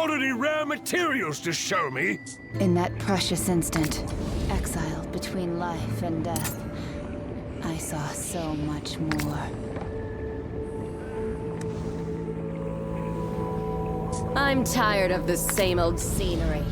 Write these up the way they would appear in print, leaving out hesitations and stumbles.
got any rare materials to show me? In that precious instant, exiled between life and death, I saw so much more. I'm tired of the same old scenery.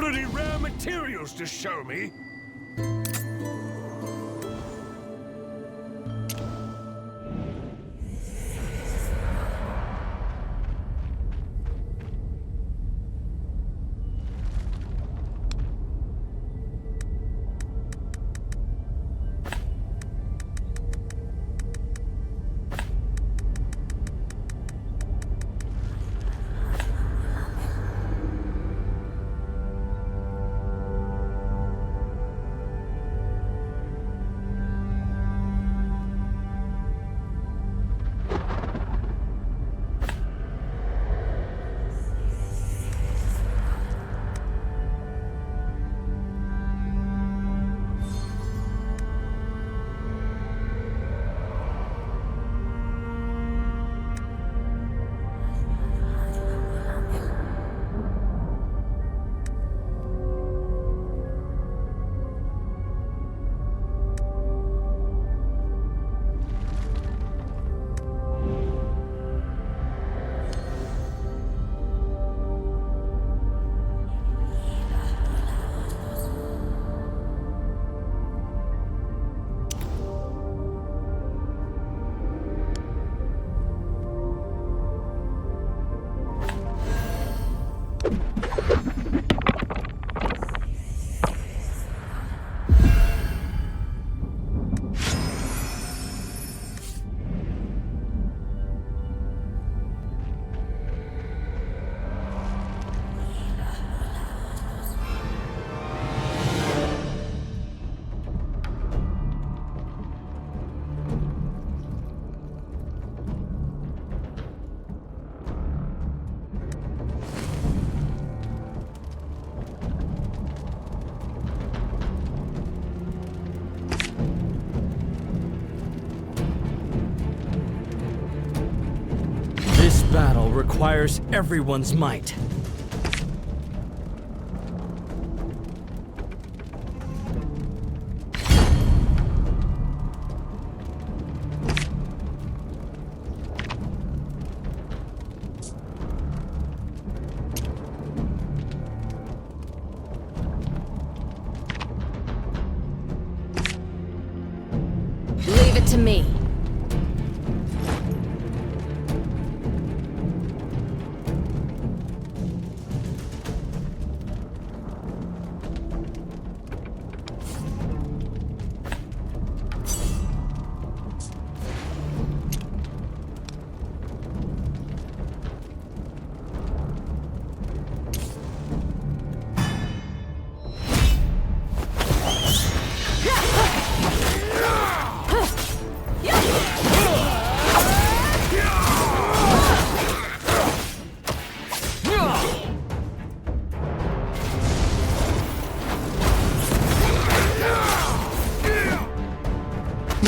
Got any rare materials to show me? This battle requires everyone's might. Leave it to me.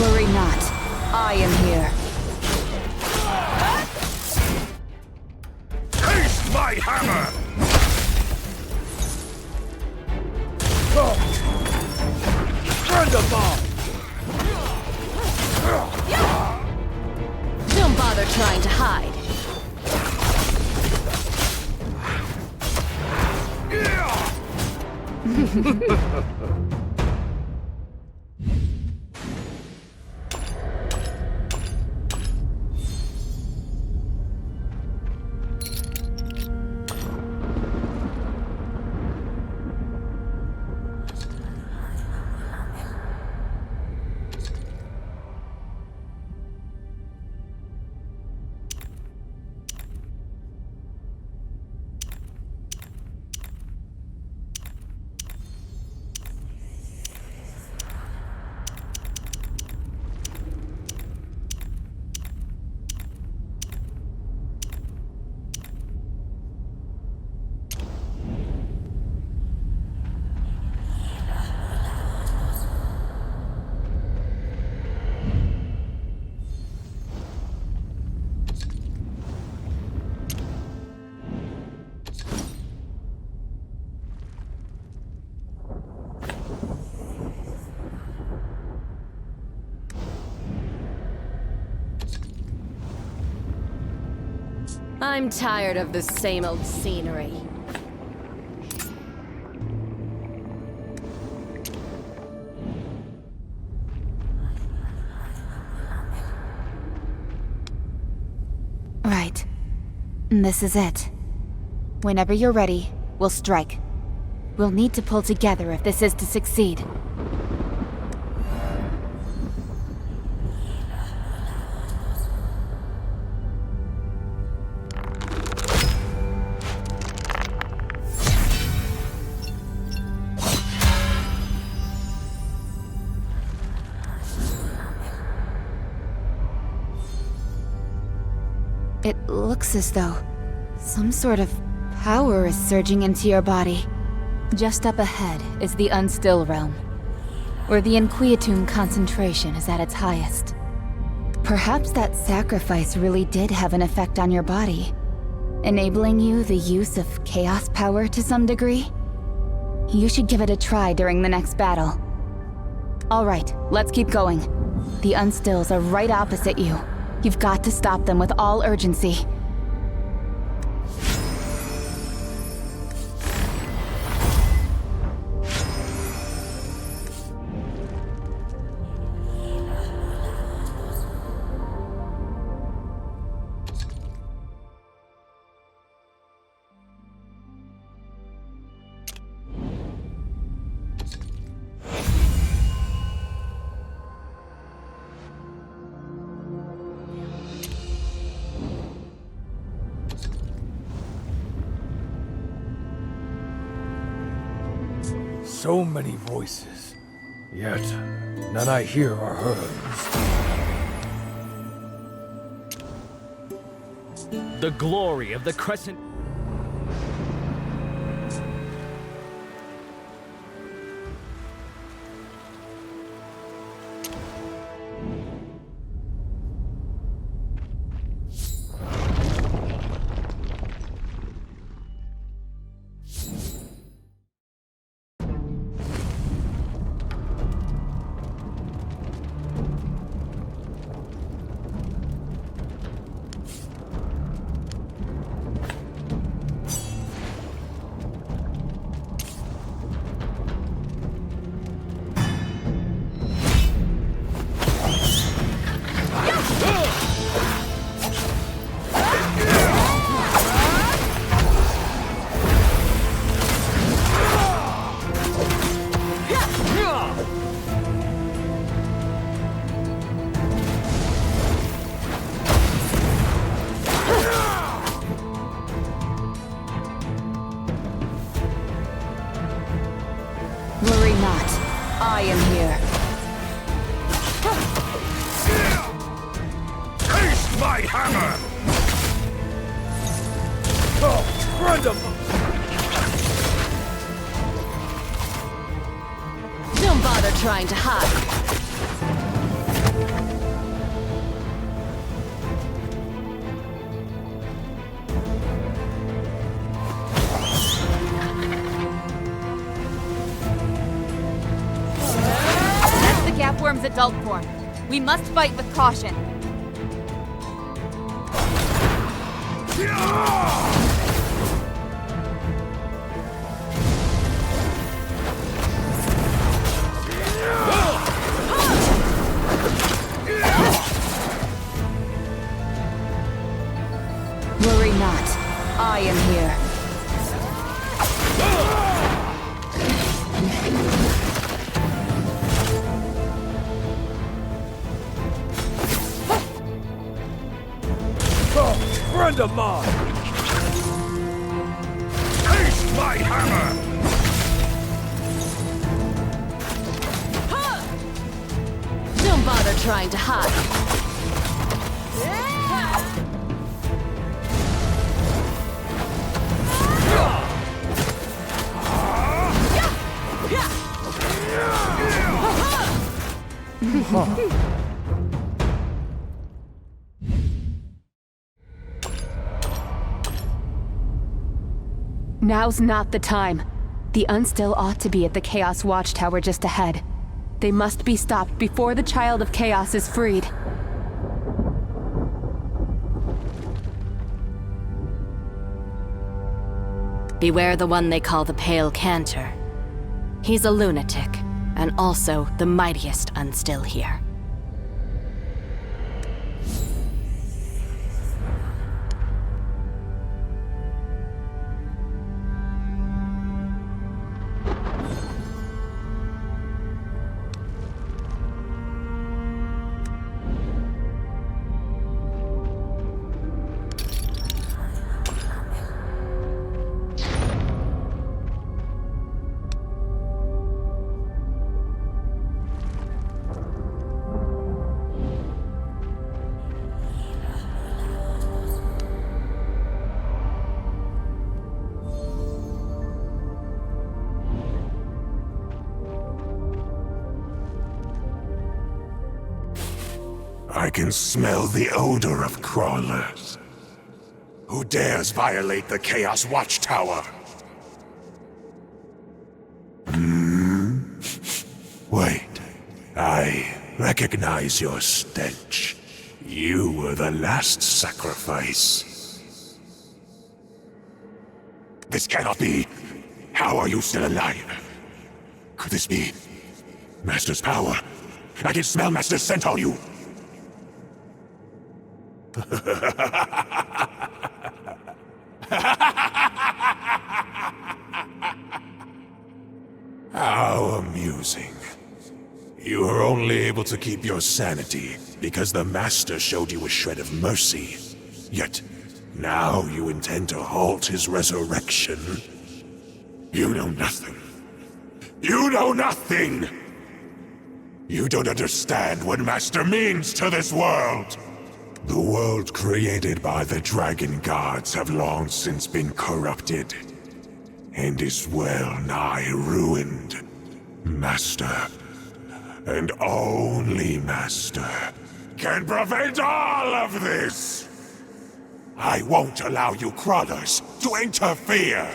Worry not. I am here. Taste my hammer! Thunderball! Don't bother trying to hide. I'm tired of the same old scenery. This is it. Whenever you're ready, we'll strike. We'll need to pull together if this is to succeed. It looks as though some sort of power is surging into your body. Just up ahead is the Unstill Realm, where the Inquietune concentration is at its highest. Perhaps that sacrifice really did have an effect on your body, enabling you the use of chaos power to some degree? You should give it a try during the next battle. Alright, let's keep going. The Unstills are right opposite you. You've got to stop them with all urgency. So many voices, yet none I hear are hers. The glory of the Crescent... Worry not. I am here. Taste my hammer! Oh, friend of Don't bother trying to hide. That's the Gapworm's adult form. We must fight with caution. Worry not. I am here. Oh, friend of mine! Taste my hammer! Don't bother trying to hide. Now's not the time. The Unstill ought to be at the Chaos Watchtower just ahead. They must be stopped before the Child of Chaos is freed. Beware the one they call the Pale Cantor. He's a lunatic, and also the mightiest Unstill here. I can smell the odor of crawlers. Who dares violate the Chaos Watchtower? Wait, I recognize your stench. You were the last sacrifice. This cannot be. How are you still alive? Could this be Master's power? I can smell Master's scent on you. How amusing. You were only able to keep your sanity because the Master showed you a shred of mercy. Yet, now you intend to halt his resurrection. You know nothing. You know nothing! You don't understand what Master means to this world! The world created by the Dragon Gods have long since been corrupted, and is well nigh ruined. Master, and only Master, can prevent all of this! I won't allow you crawlers to interfere!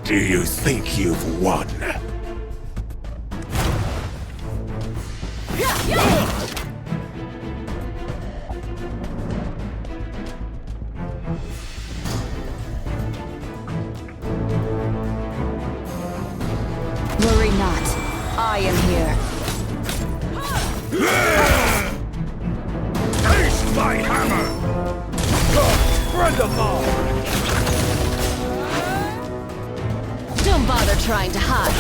Do you think you've won? Worry not. I am here. Taste my hammer! Friend of mine! Don't bother trying to hide.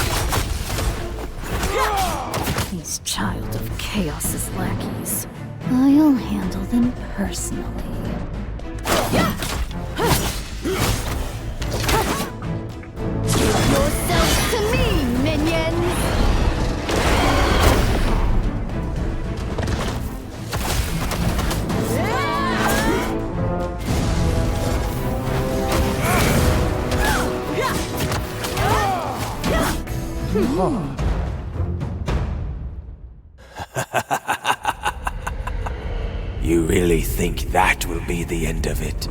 These Child of Chaos's lackeys. I'll handle them personally. Give yourselves to me, minions! You really think that will be the end of it?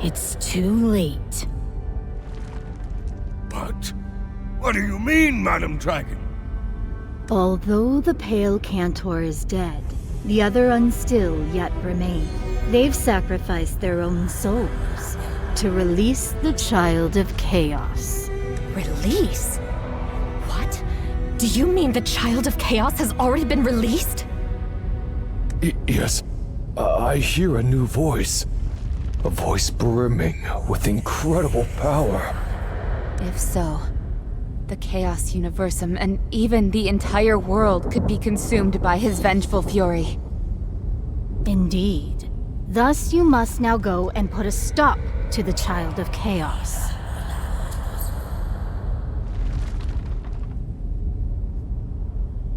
It's too late. But what do you mean, Madam Dragon? Although the Pale Cantor is dead, the other Unstill yet remain. They've sacrificed their own souls to release the Child of Chaos. Release? What? Do you mean the Child of Chaos has already been released? Yes. I hear a new voice. A voice brimming with incredible power. If so, the Chaos Universum and even the entire world could be consumed by his vengeful fury. Indeed. Thus you must now go and put a stop to the Child of Chaos.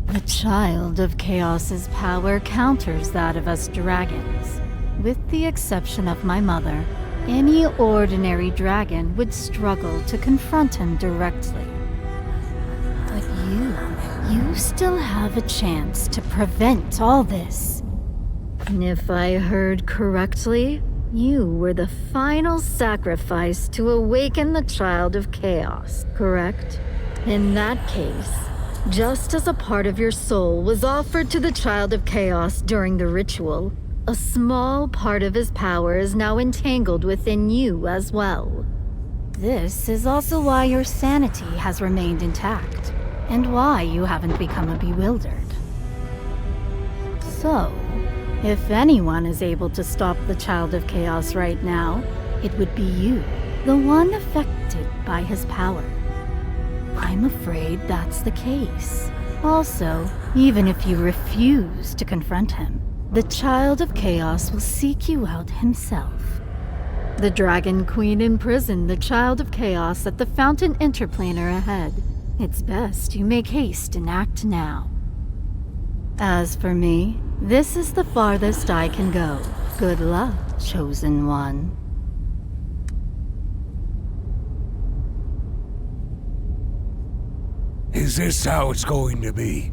The Child of Chaos's power counters that of us dragons. With the exception of my mother, any ordinary dragon would struggle to confront him directly. But you still have a chance to prevent all this. And if I heard correctly, you were the final sacrifice to awaken the Child of Chaos, correct? In that case, Just as a part of your soul was offered to the Child of Chaos during the ritual, a small part of his power is now entangled within you as well. This is also why your sanity has remained intact, and why you haven't become bewildered. So, if anyone is able to stop the Child of Chaos right now, it would be you, the one affected by his power. I'm afraid that's the case. Also, even if you refuse to confront him, the Child of Chaos will seek you out himself. The Dragon Queen imprisoned the Child of Chaos at the Fountain Interplanar ahead. It's best you make haste and act now. As for me, this is the farthest I can go. Good luck, Chosen One. Is this how it's going to be?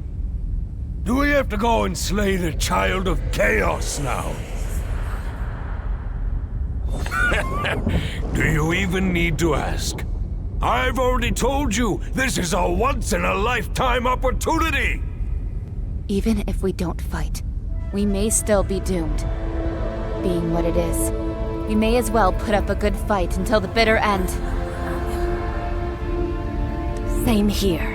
Do we have to go and slay the Child of Chaos now? Do you even need to ask? I've already told you, this is a once-in-a-lifetime opportunity! Even if we don't fight, we may still be doomed. Being what it is, we may as well put up a good fight until the bitter end. Same here.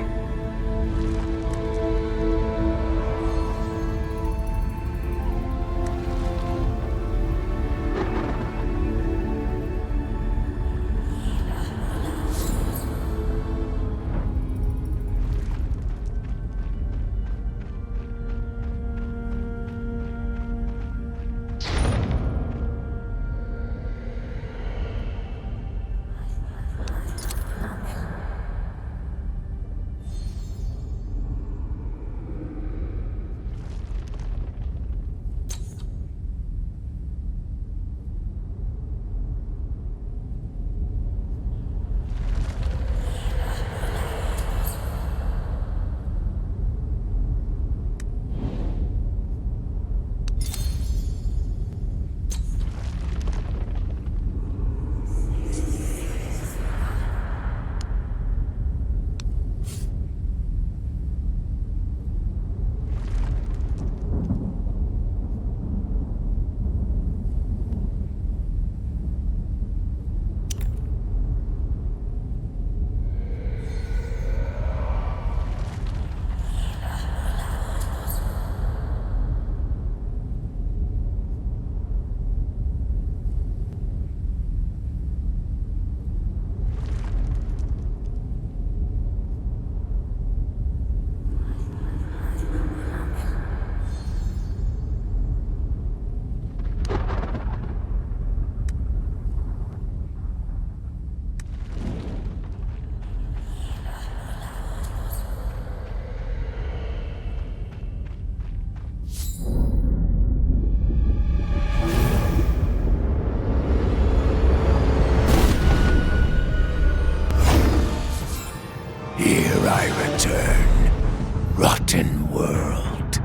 Rotten world.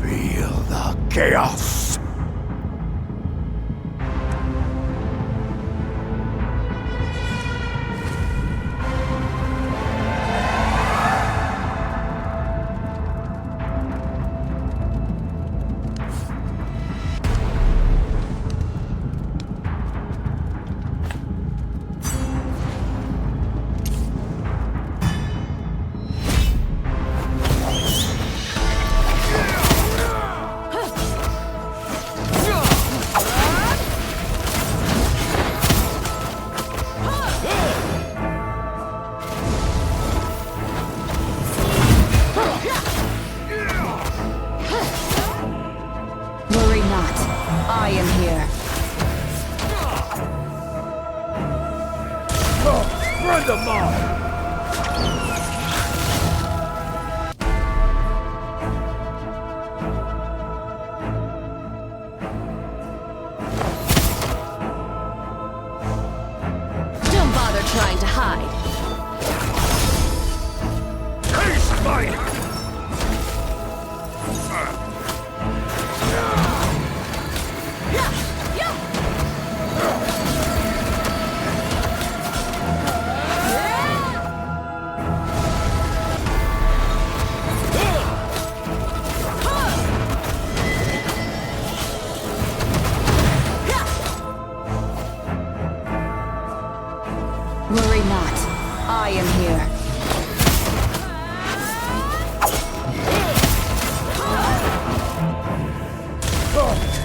Feel the chaos. I am here. Friend of mine! Don't bother trying to hide. Taste my... Worry not. I am here.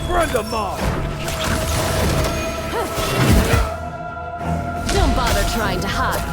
Friend of mine! Don't bother trying to hide.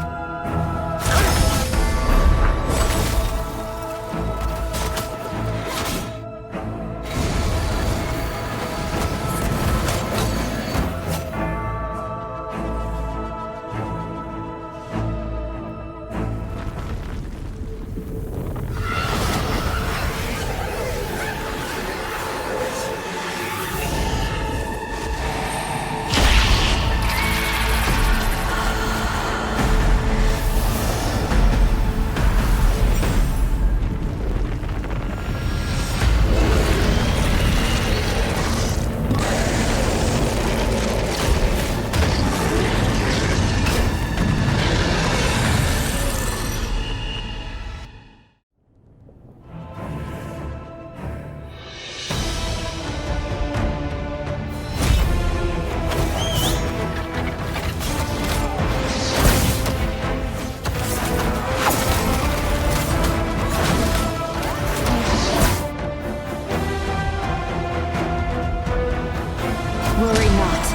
Worry not.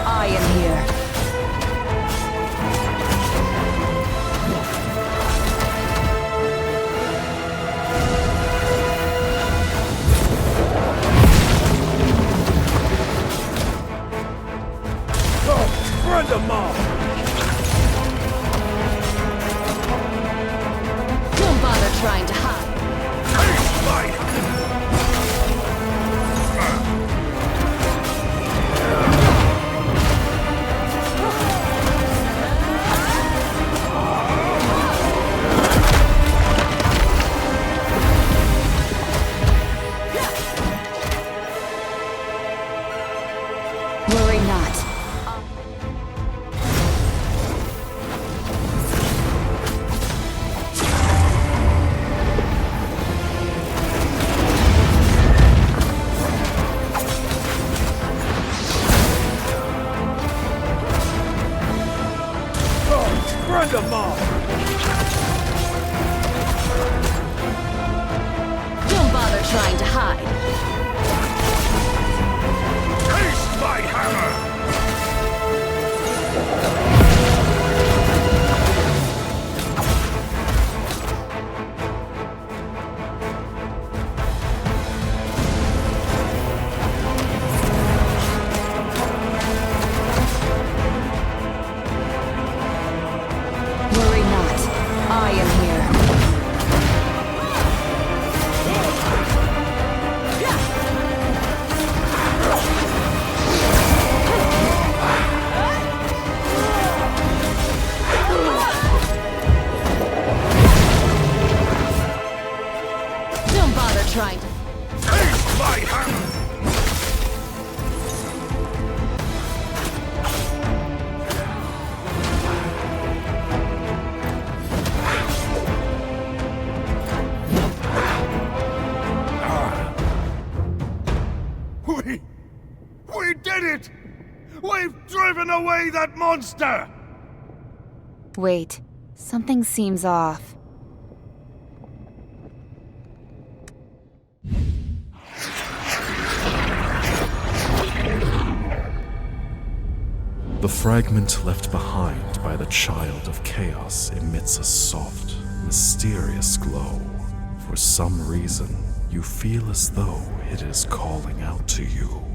I am here. Friend of mine! Don't bother trying to hide. Worry not. Friend of mine! Don't bother trying to hide. Taste my hammer! Worry not. I am here. Don't bother trying to. Taste my hammer! We did it! We've driven away that monster! Wait. Something seems off. The fragment left behind by the Child of Chaos emits a soft, mysterious glow. For some reason, you feel as though it is calling out to you.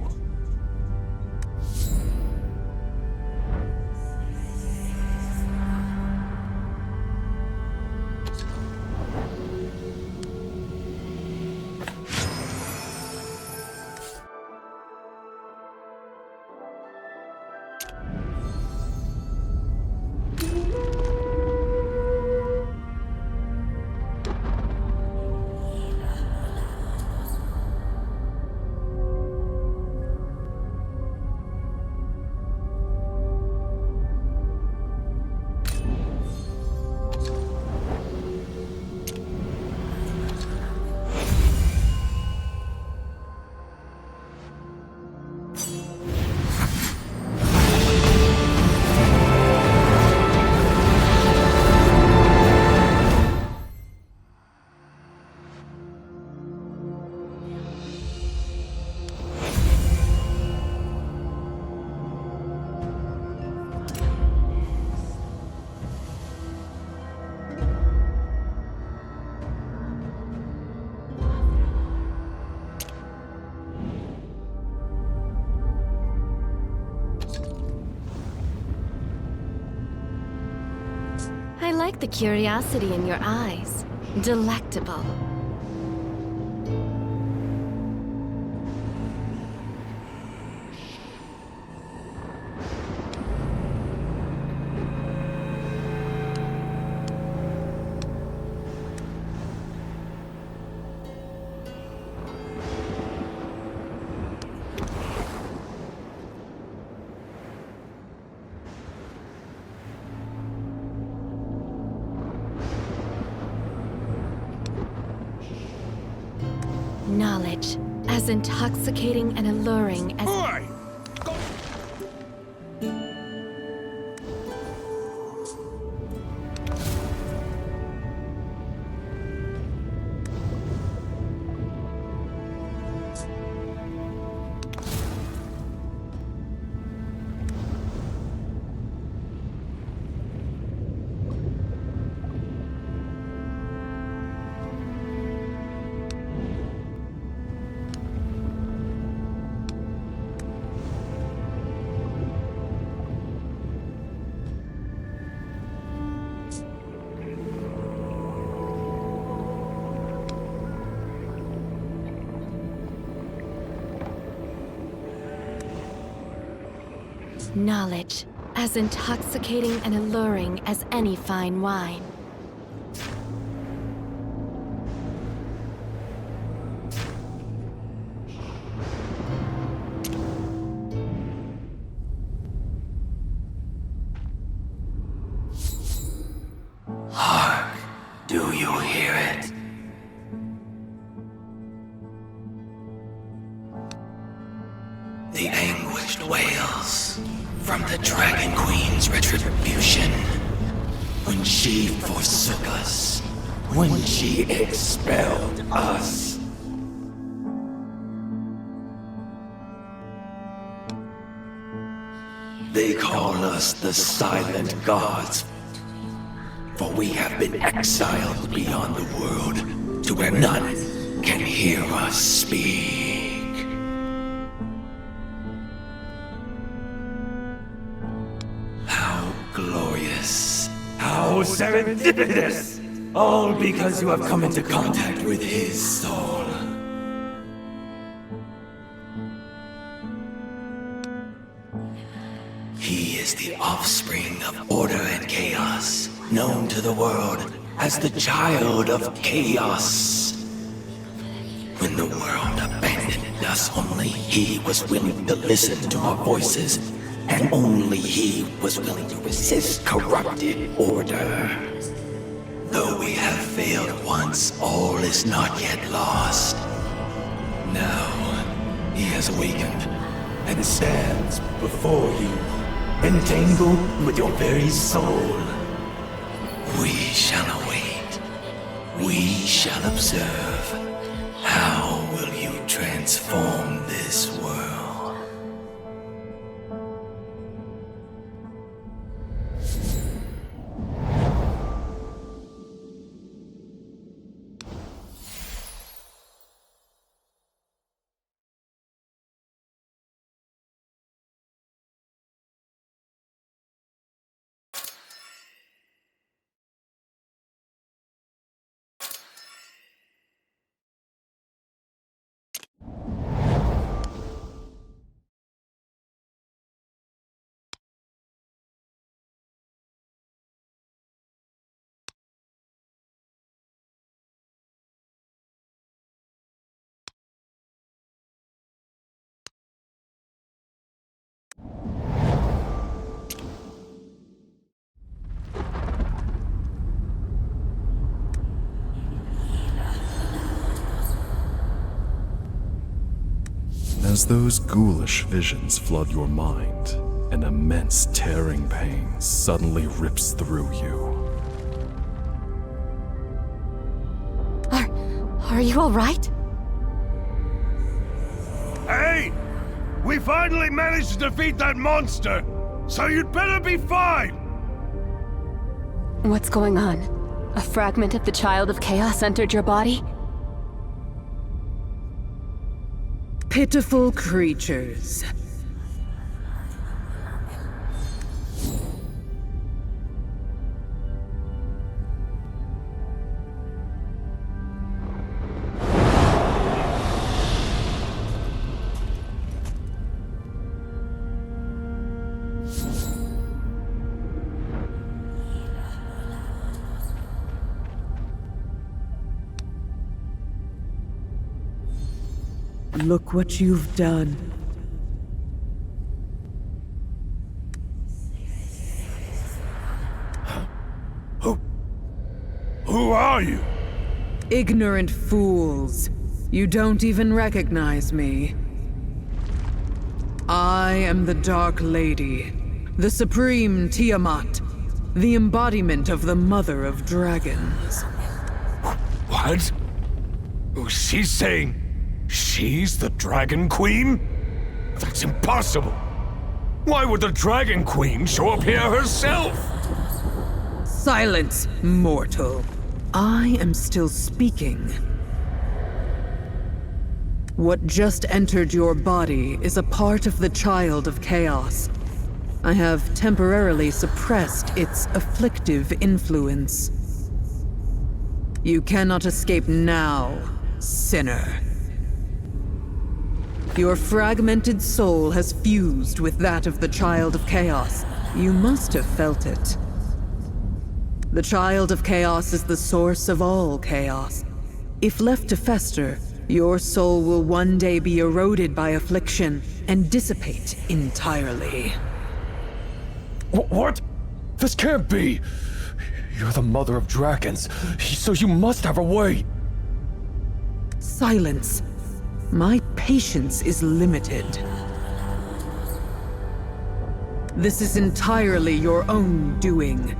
I like the curiosity in your eyes. Delectable. Knowledge, as intoxicating and alluring as... Oi! Knowledge, as intoxicating and alluring as any fine wine. Hark! Do you hear it? The anguished wails from the Dragon Queen's retribution. When she forsook us. When she expelled us. They call us the Silent Gods, for we have been exiled beyond the world to where none can hear us speak. How glorious, how serendipitous! All because you have come into contact with his soul. He is the offspring of order and chaos, known to the world as the Child of Chaos. When the world abandoned us, only he was willing to listen to our voices, and only he was willing to resist corrupted order. Though we have failed once, all is not yet lost. Now, he has awakened and stands before you, entangled with your very soul. We shall await. We shall observe. How will you transform this world? As those ghoulish visions flood your mind, an immense tearing pain suddenly rips through you. Are you all right? Hey! We finally managed to defeat that monster! So you'd better be fine! What's going on? A fragment of the Child of Chaos entered your body? Pitiful creatures. Look what you've done. Who are you? Ignorant fools. You don't even recognize me. I am the Dark Lady, the Supreme Tiamat, the embodiment of the Mother of Dragons. What? She's saying she's the Dragon Queen? That's impossible. Why would the Dragon Queen show up here herself? Silence, mortal. I am still speaking. What just entered your body is a part of the Child of Chaos. I have temporarily suppressed its afflictive influence. You cannot escape now, sinner. Your fragmented soul has fused with that of the Child of Chaos. You must have felt it. The Child of Chaos is the source of all chaos. If left to fester, your soul will one day be eroded by affliction and dissipate entirely. What? This can't be! You're the Mother of Dragons, so you must have a way! Silence. My patience is limited. This is entirely your own doing.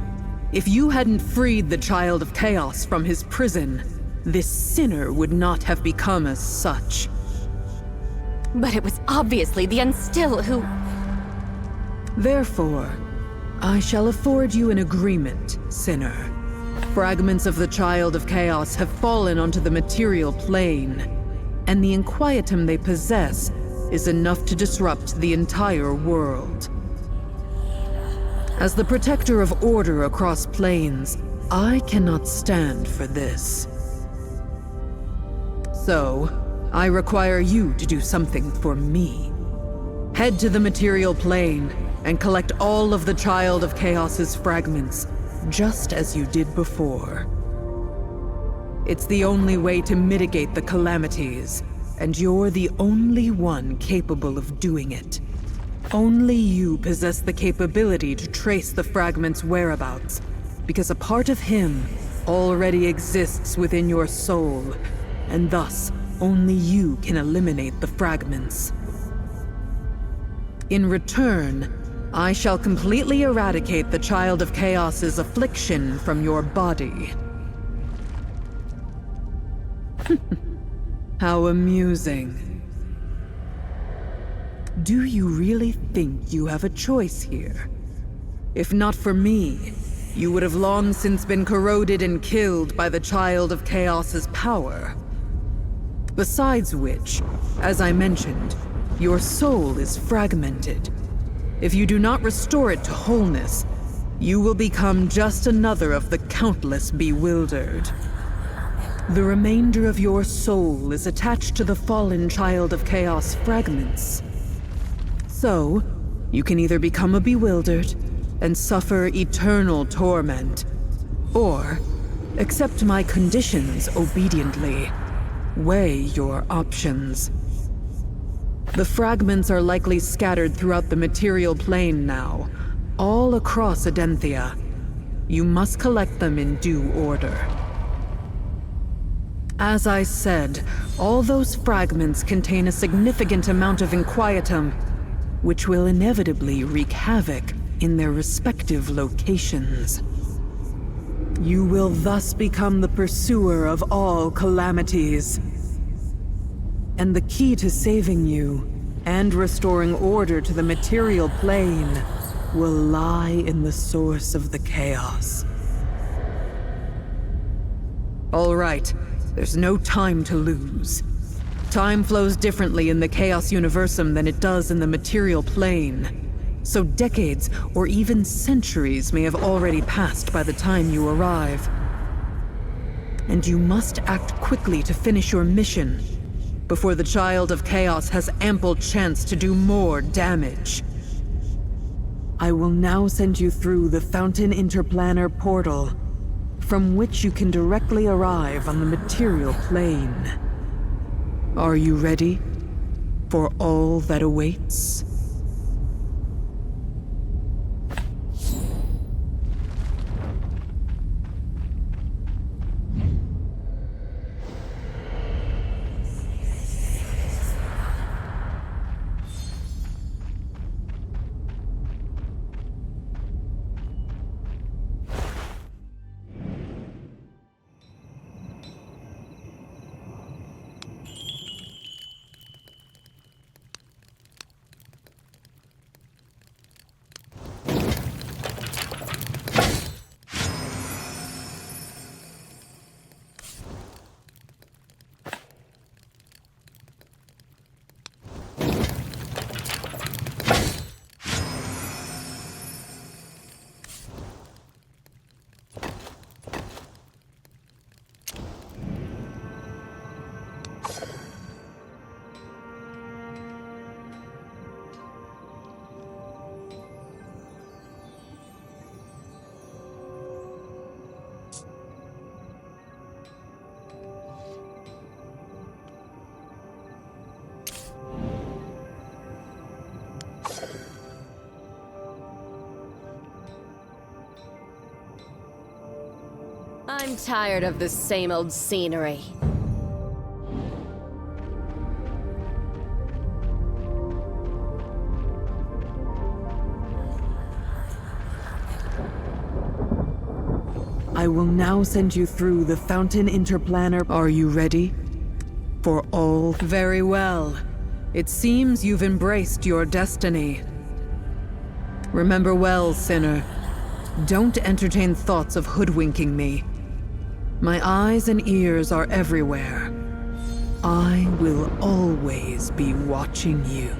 If you hadn't freed the Child of Chaos from his prison, this sinner would not have become as such. But it was obviously the Unstill who... Therefore, I shall afford you an agreement, sinner. Fragments of the Child of Chaos have fallen onto the material plane, and the inquietum they possess is enough to disrupt the entire world. As the protector of order across planes, I cannot stand for this. So, I require you to do something for me. Head to the material plane and collect all of the Child of Chaos's fragments, just as you did before. It's the only way to mitigate the calamities, and you're the only one capable of doing it. Only you possess the capability to trace the fragment's whereabouts, because a part of him already exists within your soul, and thus only you can eliminate the fragments. In return, I shall completely eradicate the Child of Chaos's affliction from your body. How amusing. Do you really think you have a choice here? If not for me, you would have long since been corroded and killed by the Child of Chaos's power. Besides which, as I mentioned, your soul is fragmented. If you do not restore it to wholeness, you will become just another of the countless bewildered. The remainder of your soul is attached to the fallen Child of Chaos fragments. So, you can either become a bewildered and suffer eternal torment, or accept my conditions obediently. Weigh your options. The fragments are likely scattered throughout the material plane now, all across Adenthia. You must collect them in due order. As I said, all those fragments contain a significant amount of inquietum, which will inevitably wreak havoc in their respective locations. You will thus become the pursuer of all calamities. And the key to saving you and restoring order to the material plane will lie in the source of the chaos. All right, there's no time to lose. Time flows differently in the Chaos Universum than it does in the material plane. So decades or even centuries may have already passed by the time you arrive. And you must act quickly to finish your mission before the Child of Chaos has ample chance to do more damage. I will now send you through the Fountain Interplanar portal, from which you can directly arrive on the material plane. Are you ready? for all that awaits? I'm tired of this same old scenery. I will now send you through the Fountain Interplanar. Are you ready? For all? Very well. It seems you've embraced your destiny. Remember well, sinner. Don't entertain thoughts of hoodwinking me. My eyes and ears are everywhere. I will always be watching you.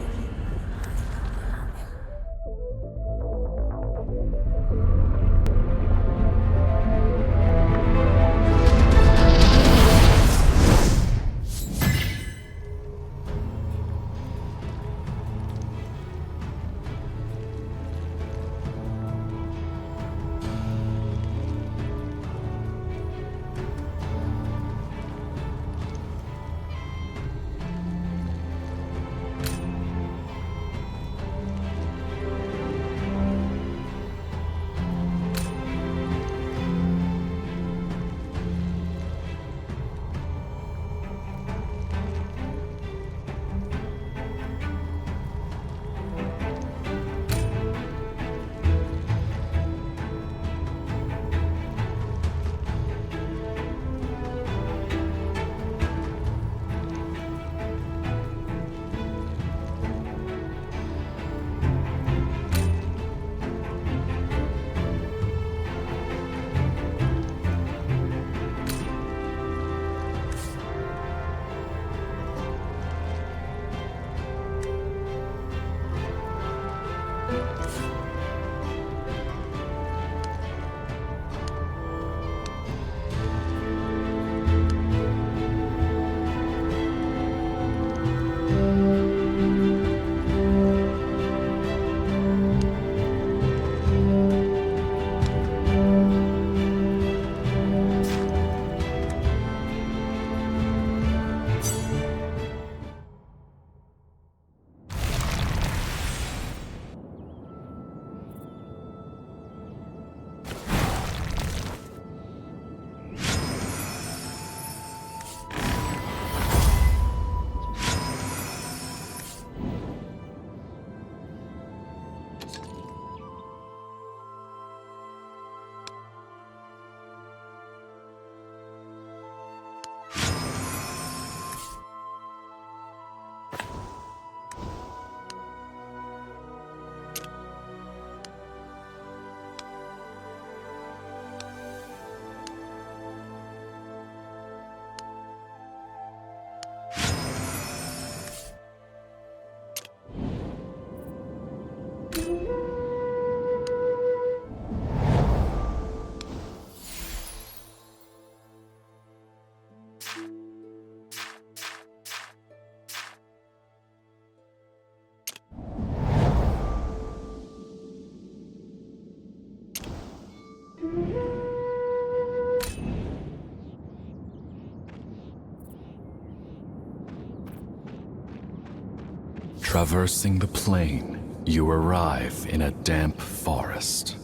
Traversing the plain, you arrive in a damp forest.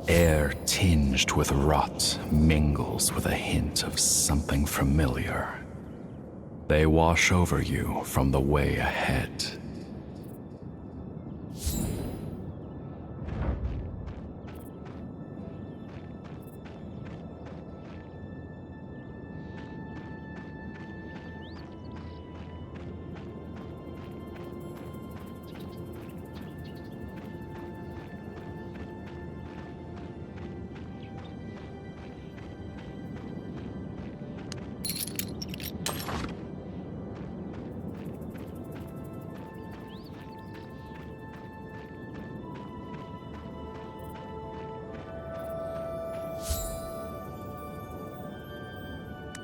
Air tinged with rot mingles with a hint of something familiar. They wash over you from the way ahead.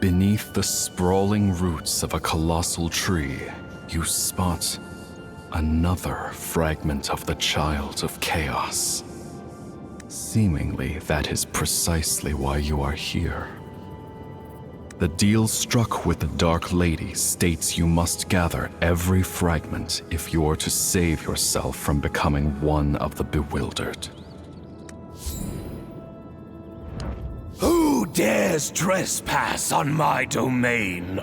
Beneath the sprawling roots of a colossal tree, you spot another fragment of the Child of Chaos. Seemingly, that is precisely why you are here. The deal struck with the Dark Lady states you must gather every fragment if you are to save yourself from becoming one of the bewildered. Who dares trespass on my domain?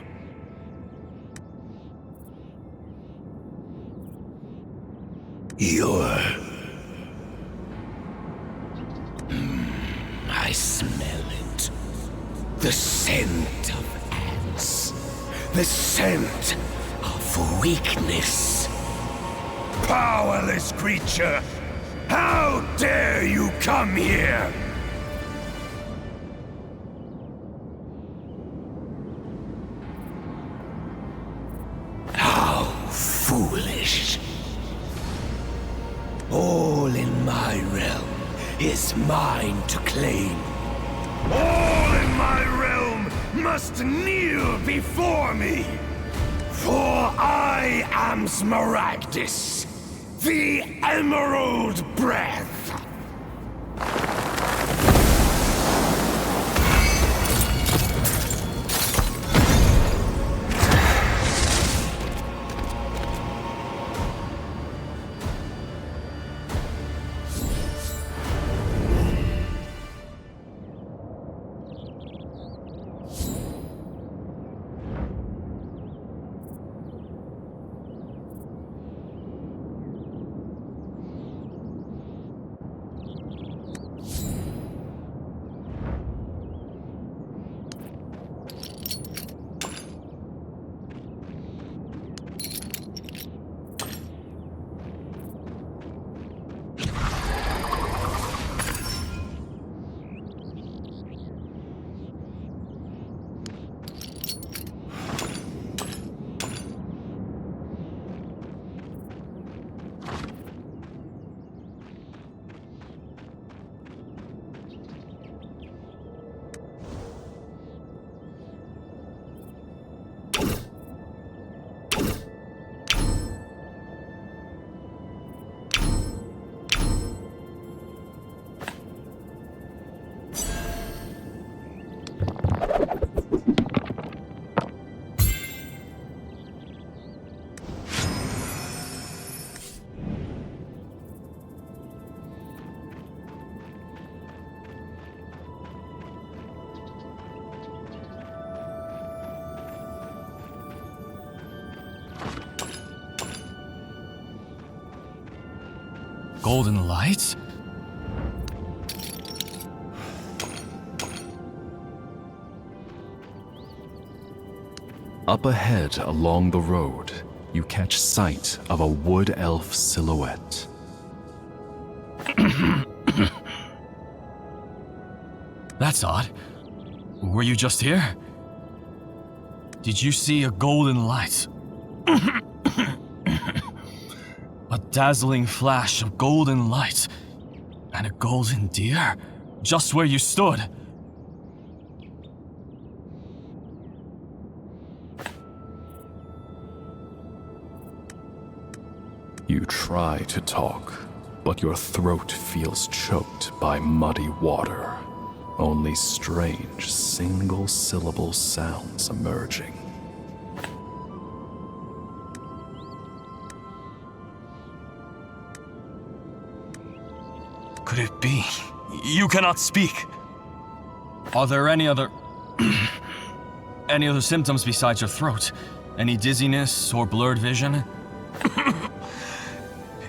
I smell it. The scent of ants. The scent of weakness. Powerless creature! How dare you come here? How foolish. All in my realm is mine to claim. All in my realm must kneel before me. For I am Smaragdus, the Emerald Breath. Golden lights? Up ahead along the road, you catch sight of a wood elf silhouette. That's odd. Were you just here? Did you see a golden light? A dazzling flash of golden light and a golden deer just where you stood. You try to talk, but your throat feels choked by muddy water. Only strange, single-syllable sounds emerging. Could it be? You cannot speak. Are there any other... any other symptoms besides your throat? Any dizziness or blurred vision?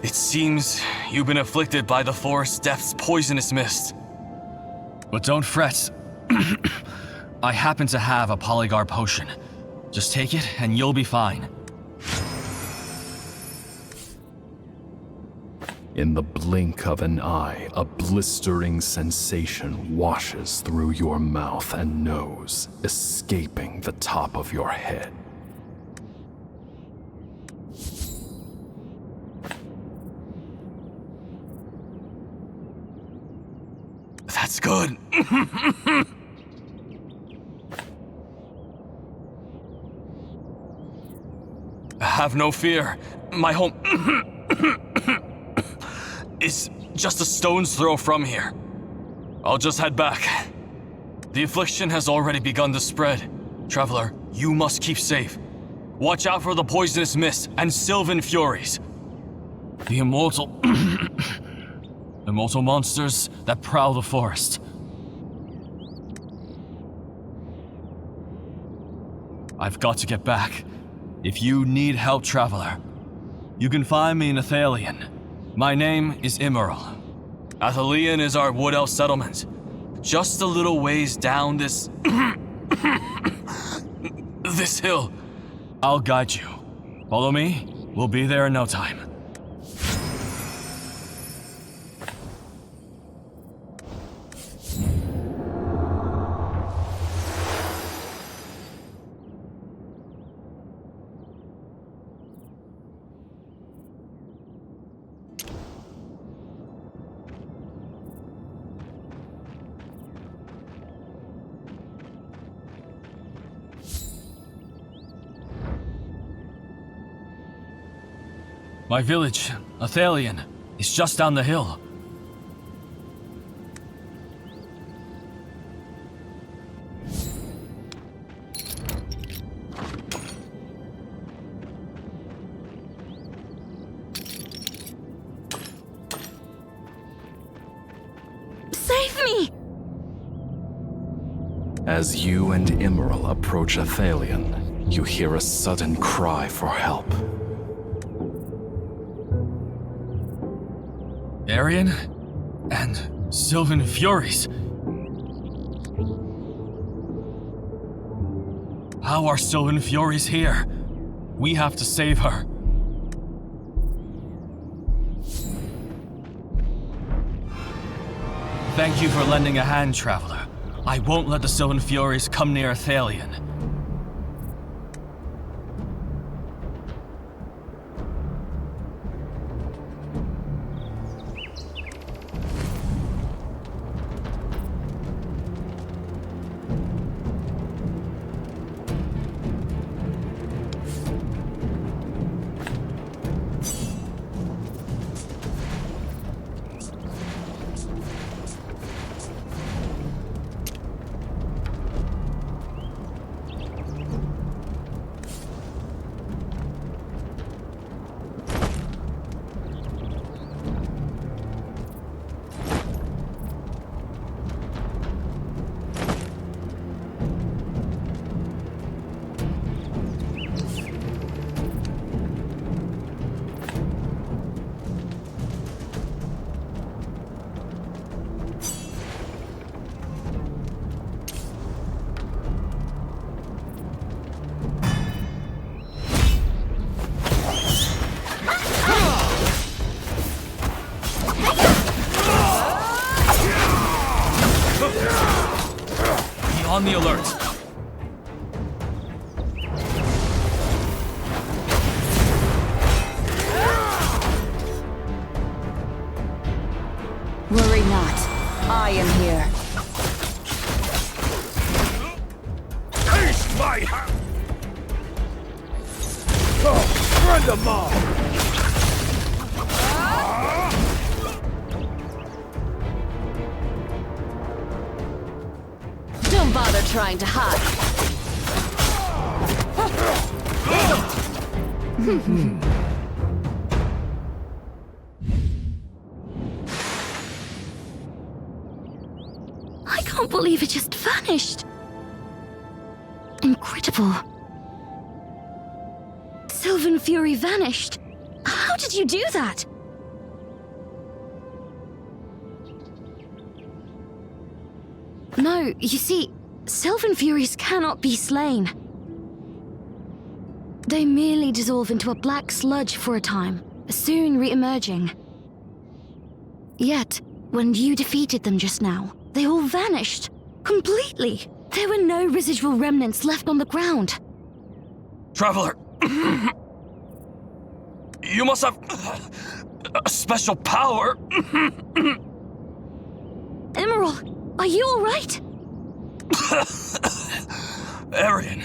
It seems you've been afflicted by the forest depth's poisonous mist. But don't fret. I happen to have a polygar potion. Just take it and you'll be fine. In the blink of an eye, a blistering sensation washes through your mouth and nose, escaping the top of your head. That's good. Have no fear. My home is just a stone's throw from here. I'll just head back. The affliction has already begun to spread. Traveler, you must keep safe. Watch out for the poisonous mist and sylvan furies. The immortal... immortal monsters that prowl the forest. I've got to get back. If you need help, Traveler, you can find me in Athalion. My name is Immeral. Athalion is our wood elf settlement. Just a little ways down this... this hill. I'll guide you. Follow me. We'll be there in no time. My village, Athalion, is just down the hill. Save me! As you and Immeral approach Athalion, you hear a sudden cry for help. Arian and Sylvan Furies. How are Sylvan Furies here? We have to save her. Thank you for lending a hand, Traveler. I won't let the Sylvan Furies come near Athalion. On the alert. Worry not. I am here. Taste my hand! Oh, friend of mine! trying to hide. I can't believe it just vanished. Incredible. Sylvan Fury vanished. How did you do that? No, you see, Sylvan Furies cannot be slain. They merely dissolve into a black sludge for a time, soon re-emerging. Yet, when you defeated them just now, they all vanished. Completely. There were no residual remnants left on the ground. Traveler, you must have a special power. Emerald, are you alright? Arian,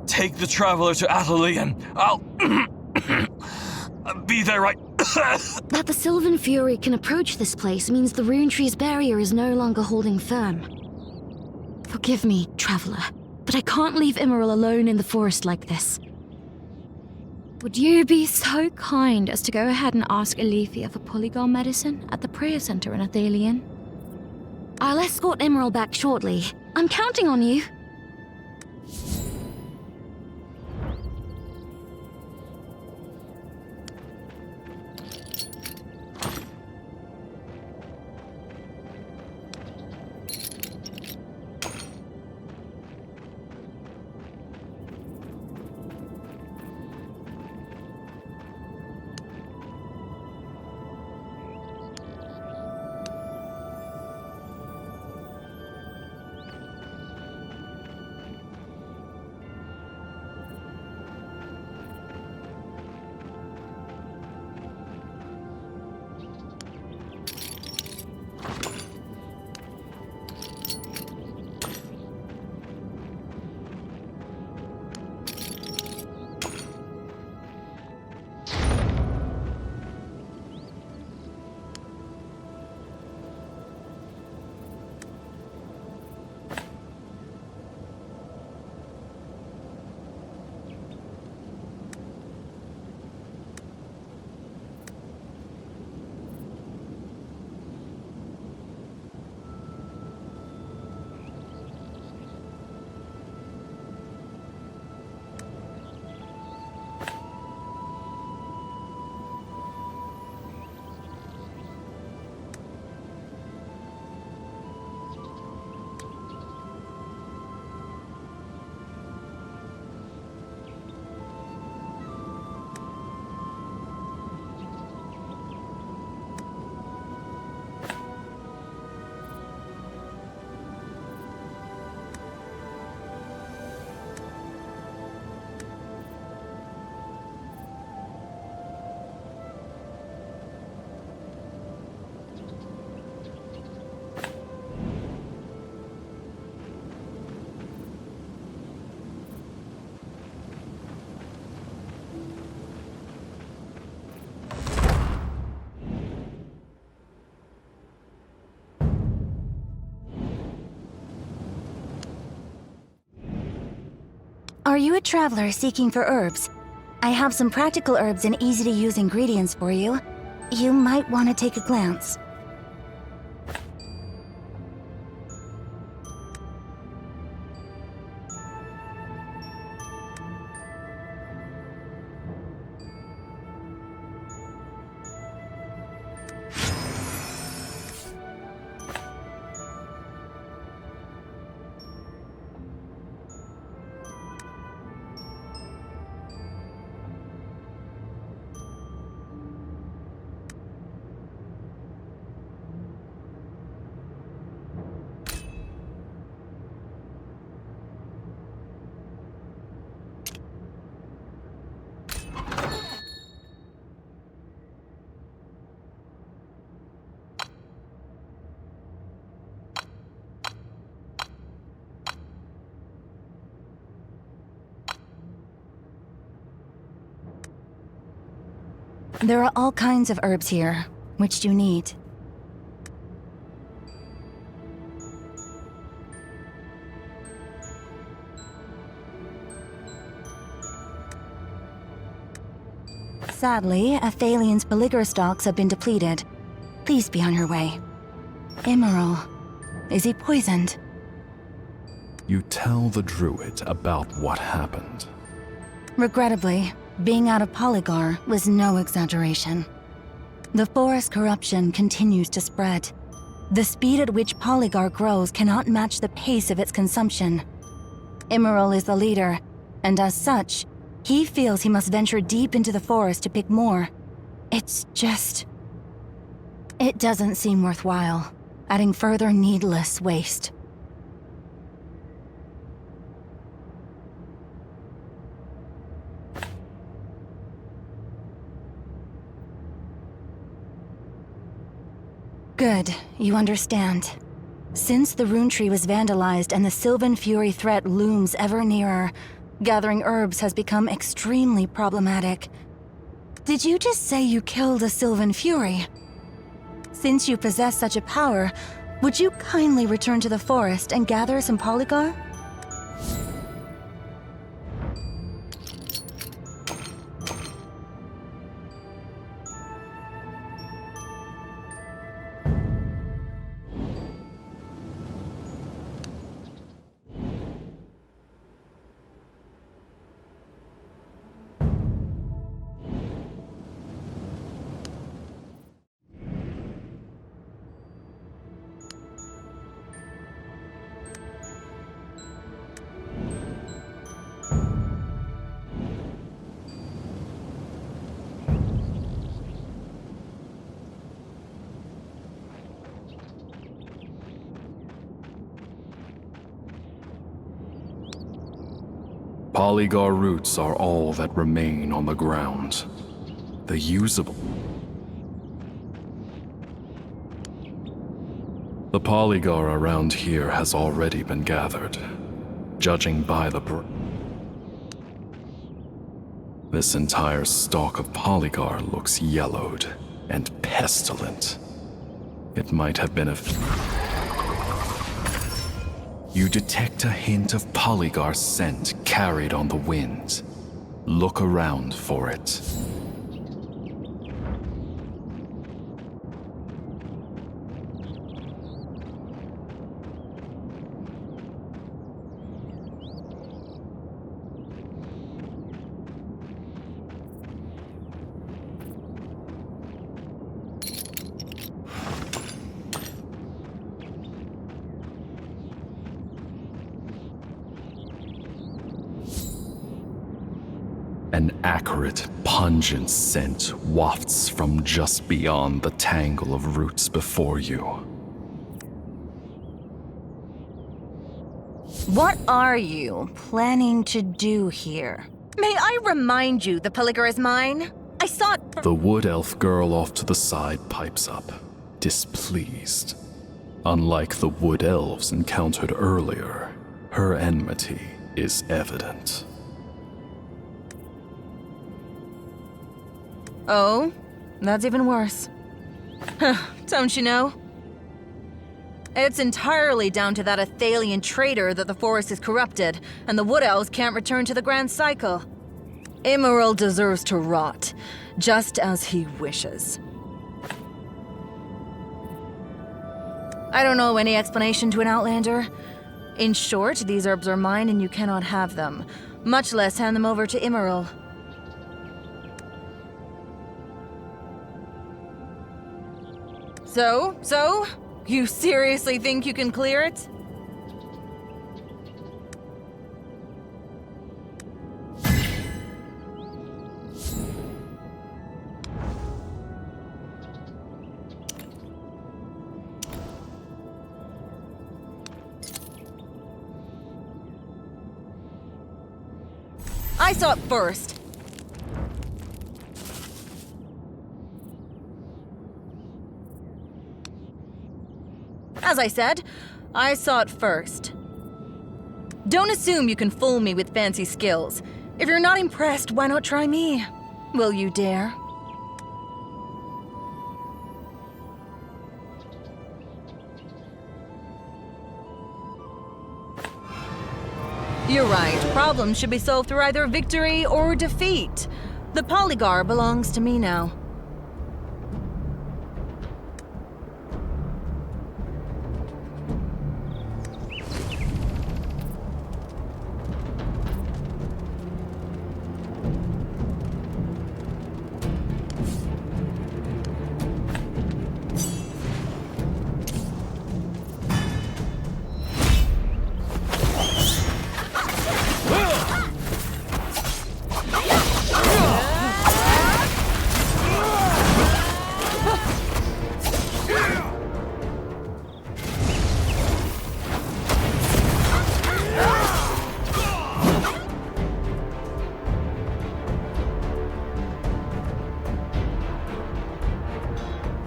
take the Traveler to Athelion. I'll be there right... That the Sylvan Fury can approach this place means the Rune Tree's barrier is no longer holding firm. Forgive me, Traveler, but I can't leave Emerald alone in the forest like this. Would you be so kind as to go ahead and ask Alethea for polygon medicine at the prayer center in Athelion? I'll escort Emerald back shortly. I'm counting on you. Are you a traveler seeking for herbs? I have some practical herbs and easy-to-use ingredients for you. You might want to take a glance. There are all kinds of herbs here. Which do you need? Sadly, Athalian's Peligor stocks have been depleted. Please be on your way. Emerald. Is he poisoned? You tell the druid about what happened. Regrettably, being out of Polygar was no exaggeration. The forest corruption continues to spread. The speed at which Polygar grows cannot match the pace of its consumption. Emerald is the leader, and as such, he feels he must venture deep into the forest to pick more. It's just... It doesn't seem worthwhile, adding further needless waste. Good, you understand. Since the rune tree was vandalized and the Sylvan Fury threat looms ever nearer, gathering herbs has become extremely problematic. Did you just say you killed a Sylvan Fury? Since you possess such a power, would you kindly return to the forest and gather some Polygar? Polygar roots are all that remain on the ground. The usable. The Polygar around here has already been gathered, judging by the This entire stalk of Polygar looks yellowed and pestilent. It might have been a... You detect a hint of Polygar scent carried on the wind. Look around for it. An acrid, pungent scent wafts from just beyond the tangle of roots before you. What are you planning to do here? May I remind you the Peligor is mine? I sought... The wood elf girl off to the side pipes up, displeased. Unlike the wood elves encountered earlier, her enmity is evident. Oh, that's even worse. Don't you know? It's entirely down to that Athalian traitor that the forest is corrupted, and the Wood Elves can't return to the Grand Cycle. Emerald deserves to rot, just as he wishes. I don't know any explanation to an Outlander. In short, these herbs are mine and you cannot have them, much less hand them over to Emerald. So? You seriously think you can clear it? I saw it first. As I said, I saw it first. Don't assume you can fool me with fancy skills. If you're not impressed, why not try me? Will you dare? You're right. Problems should be solved through either victory or defeat. The Polygar belongs to me now.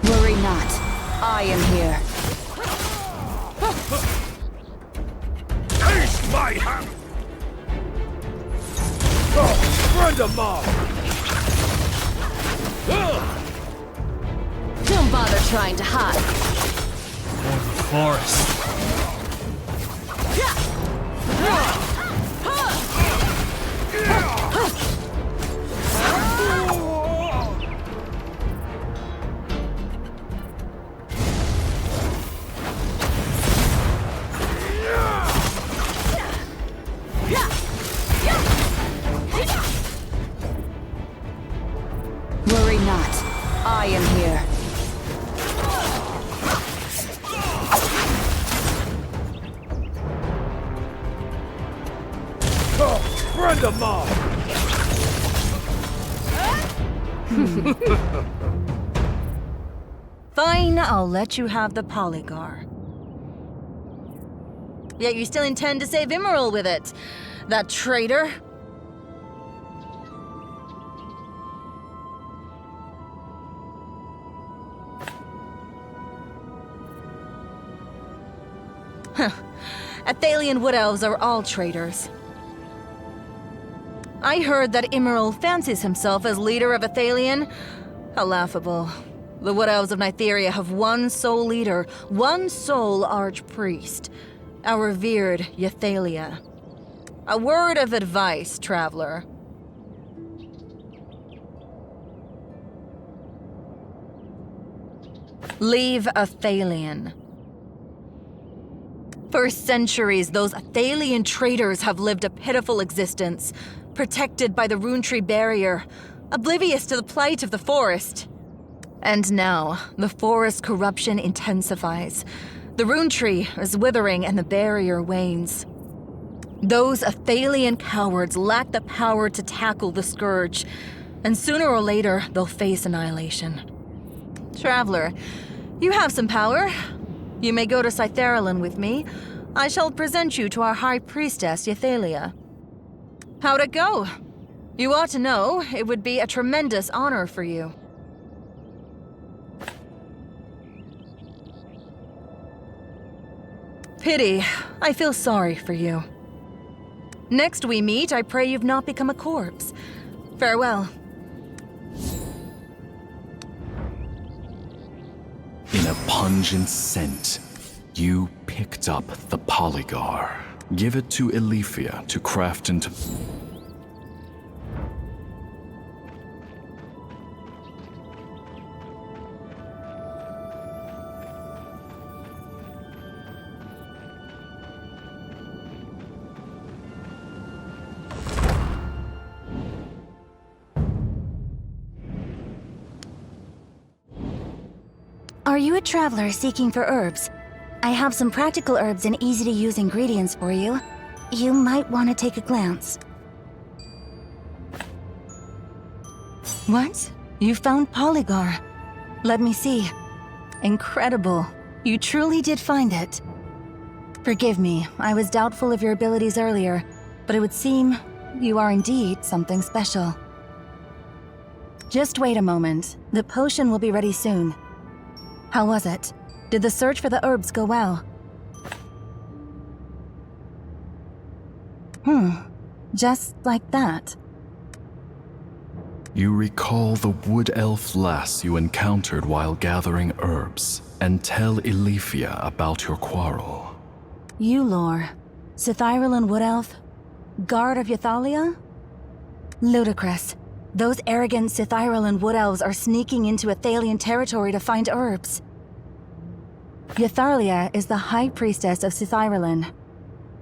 Worry not. I am here. Taste my hand! Oh, friend of mine! Don't bother trying to hide. For the forest. Worry not. I am here. Oh, friend of mine! Fine, I'll let you have the Polygar. Yet you still intend to save Emerald with it. That traitor. Huh. Athalian Wood Elves are all traitors. I heard that Emerald fancies himself as leader of Athalion. How laughable. The Wood Elves of Nytheria have one sole leader, one sole archpriest, our revered Yathalia. A word of advice, traveler. Leave Athalion. For centuries, those Athalian traitors have lived a pitiful existence, protected by the Rune Tree barrier, oblivious to the plight of the forest. And now, the forest corruption intensifies. The Rune Tree is withering and the barrier wanes. Those Athalian cowards lack the power to tackle the Scourge, and sooner or later, they'll face annihilation. Traveler, you have some power. You may go to Cytheralin with me. I shall present you to our High Priestess, Yathalia. How'd it go? You ought to know, it would be a tremendous honor for you. Pity. I feel sorry for you. Next we meet, I pray you've not become a corpse. Farewell. In a pungent scent, you picked up the Polygar. Give it to Elifia to craft into... Are you a traveler seeking for herbs? I have some practical herbs and easy-to-use ingredients for you. You might want to take a glance. What? You found Polygar. Let me see. Incredible. You truly did find it. Forgive me, I was doubtful of your abilities earlier, but it would seem you are indeed something special. Just wait a moment. The potion will be ready soon. How was it? Did the search for the herbs go well? Just like that. You recall the wood elf lass you encountered while gathering herbs, and tell Elifia about your quarrel. Eulor, Cytheralin Wood Elf, Guard of Yathalia? Ludicrous. Those arrogant Sithyralan wood elves are sneaking into Athalian territory to find herbs. Yatharlia is the High Priestess of Sithyralan.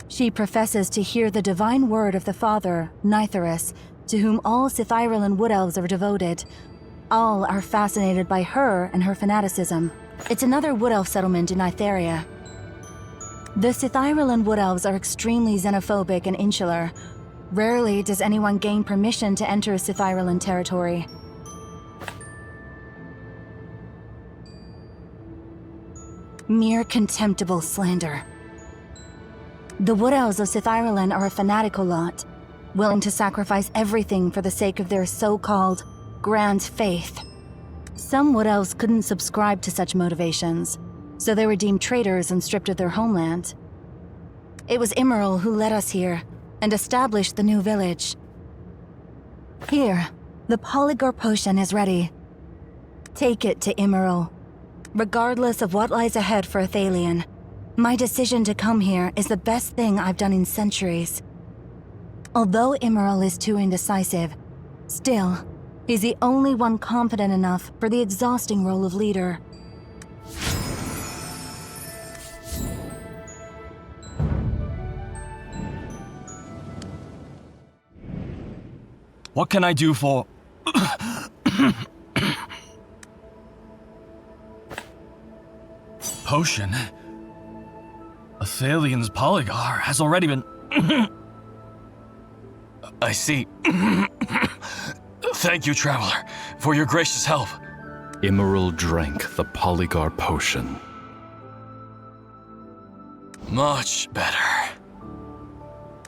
She professes to hear the divine word of the Father, Nithorus, to whom all Sithyralan wood elves are devoted. All are fascinated by her and her fanaticism. It's another wood elf settlement in Nytheria. The Sithyralan wood elves are extremely xenophobic and insular. Rarely does anyone gain permission to enter Sithyralan territory. Mere contemptible slander. The Wood Elves of Sithyralan are a fanatical lot, willing to sacrifice everything for the sake of their so-called grand faith. Some Wood Elves couldn't subscribe to such motivations, so they were deemed traitors and stripped of their homeland. It was Immeril who led us here and established the new village. Here, the Polygar potion is ready. Take it to Immeril. Regardless of what lies ahead for Athalion, my decision to come here is the best thing I've done in centuries. Although Immeril is too indecisive, still, he's the only one confident enough for the exhausting role of leader. What can I do for... Potion? Athalion's Polygar has already been... I see. Thank you, Traveler, for your gracious help. Immeril drank the Polygar potion. Much better.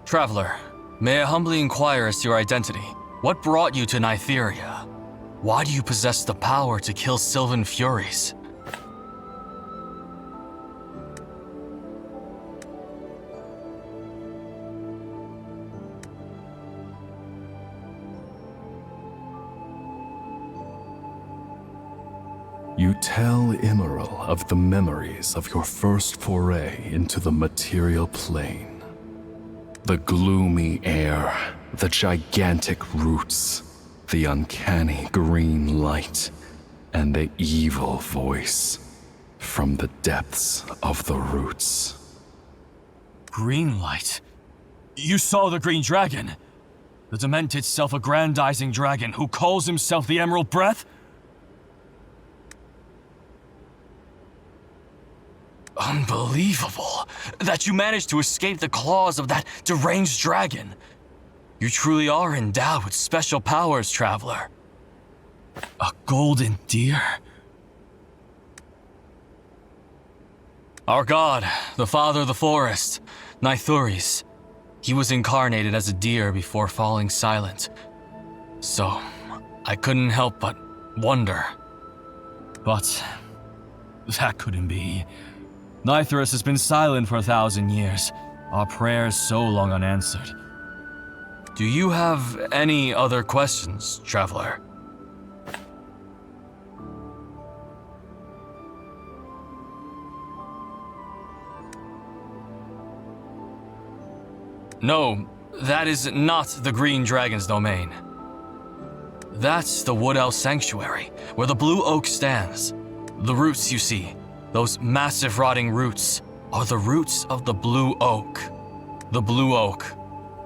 Traveler, may I humbly inquire as to your identity? What brought you to Nytheria? Why do you possess the power to kill Sylvan Furies? You tell Immeril of the memories of your first foray into the material plane. The gloomy air, the gigantic roots, the uncanny green light, and the evil voice from the depths of the roots. Green light? You saw the Green Dragon? The demented self-aggrandizing dragon who calls himself the Emerald Breath? Unbelievable that you managed to escape the claws of that deranged dragon. You truly are endowed with special powers, Traveler. A golden deer? Our god, the father of the forest, Nythuris. He was incarnated as a deer before falling silent. So, I couldn't help but wonder. But that couldn't be. Nythuris has been silent for 1,000 years, our prayers so long unanswered. Do you have any other questions, Traveler? No, that is not the Green Dragon's domain. That's the Wood Elf Sanctuary, where the Blue Oak stands. The roots you see, those massive rotting roots, are the roots of the Blue Oak. The Blue Oak,